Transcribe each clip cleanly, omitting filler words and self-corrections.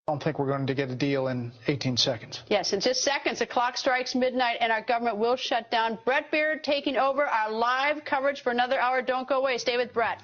I don't think we're going to get a deal in 18 seconds. Yes, in just seconds, the clock strikes midnight and our government will shut down. Brett Beard taking over our live coverage for another hour. Don't go away. Stay with Brett.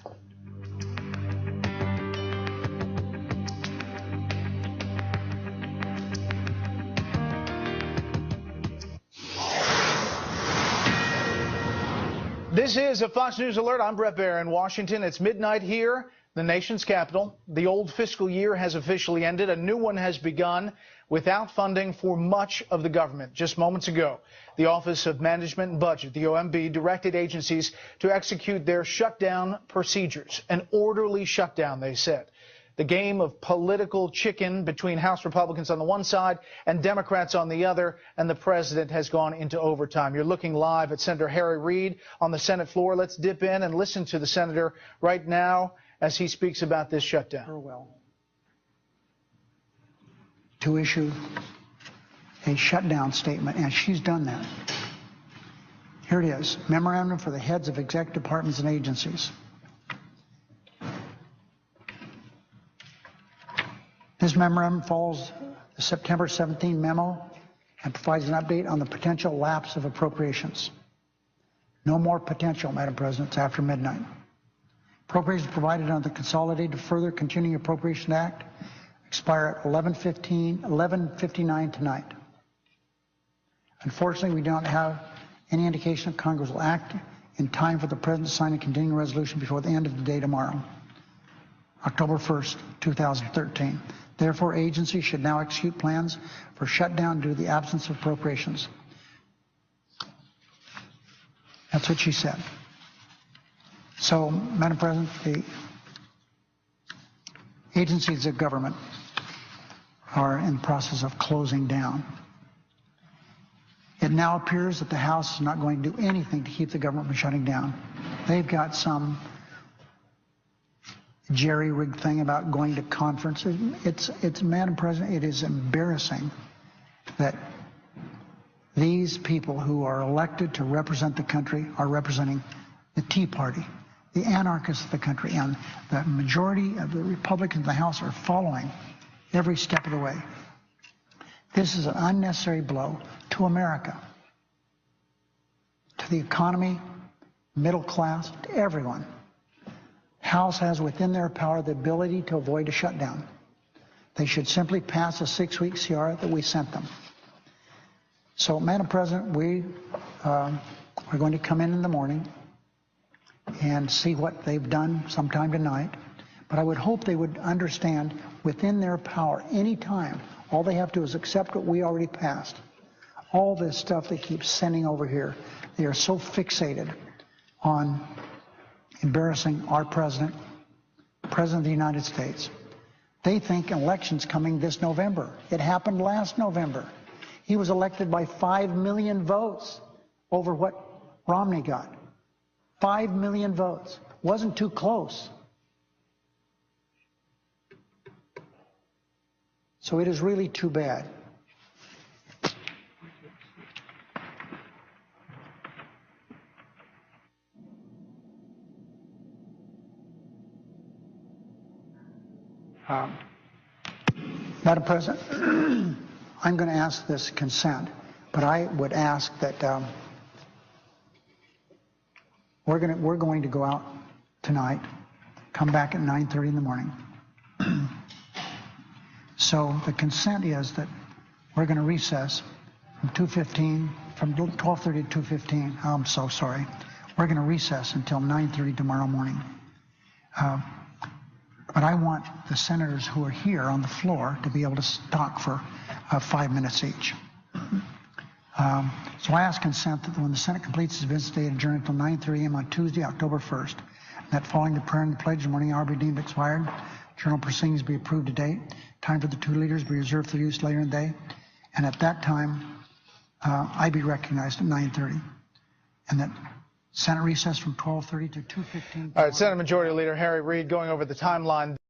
This is a Fox News Alert. I'm Brett Beard in Washington. It's midnight here, the nation's capital. The old fiscal year has officially ended. A new one has begun without funding for much of the government. Just moments ago, the Office of Management and Budget, the OMB, directed agencies to execute their shutdown procedures. An orderly shutdown, they said. The game of political chicken between House Republicans on the one side and Democrats on the other, and the president has gone into overtime. You're looking live at Senator Harry Reid on the Senate floor. Let's dip in and listen to the senator right now as he speaks about this shutdown. To issue a shutdown statement, and she's done that. Here it is, memorandum for the heads of executive departments and agencies. This memorandum follows the September 17 memo and provides an update on the potential lapse of appropriations. No more potential, Madam President, it's after midnight. Appropriations provided under the Consolidated Further Continuing Appropriation Act expire at 11:59 tonight. Unfortunately, we don't have any indication that Congress will act in time for the President to sign a continuing resolution before the end of the day tomorrow, October 1st, 2013. Therefore, agencies should now execute plans for shutdown due to the absence of appropriations. That's what she said. So, Madam President, the agencies of government are in the process of closing down. It now appears that the House is not going to do anything to keep the government from shutting down. They've got some jerry-rigged thing about going to conferences. It's Madam President, it is embarrassing that these people who are elected to represent the country are representing the Tea Party, the anarchists of the country, and the majority of the Republicans in the House are following every step of the way. This is an unnecessary blow to America, to the economy, middle class, to everyone. House has within their power the ability to avoid a shutdown. They should simply pass a 6-week CR that we sent them. So, Madam President, we are going to come in the morning and see what they've done sometime tonight. But I would hope they would understand within their power, any time, all they have to do is accept what we already passed. All this stuff they keep sending over here, they are so fixated on embarrassing our president, President of the United States. They think an election's coming this November. It happened last November. He was elected by 5 million votes over what Romney got. 5 million votes. Wasn't too close. So it is really too bad. Madam President, I'm going to ask this consent, but I would ask that we're going to go out tonight, come back at 9:30 in the morning. So the consent is that we're going to recess from 12:30 to 2:15. I'm so sorry. We're going to recess until 9:30 tomorrow morning. But I want the senators who are here on the floor to be able to talk for 5 minutes each. So I ask consent that when the Senate completes its business day, adjourn until 9:30 a.m. on Tuesday, October 1st. That following the prayer and the pledge, the morning hour be deemed expired. Journal proceedings be approved today. Time for the two leaders be reserved for use later in the day. And at that time, I be recognized at 9:30. And that Senate recess from 12:30 to 2:15. All right, Senate Majority Leader Harry Reid going over the timeline.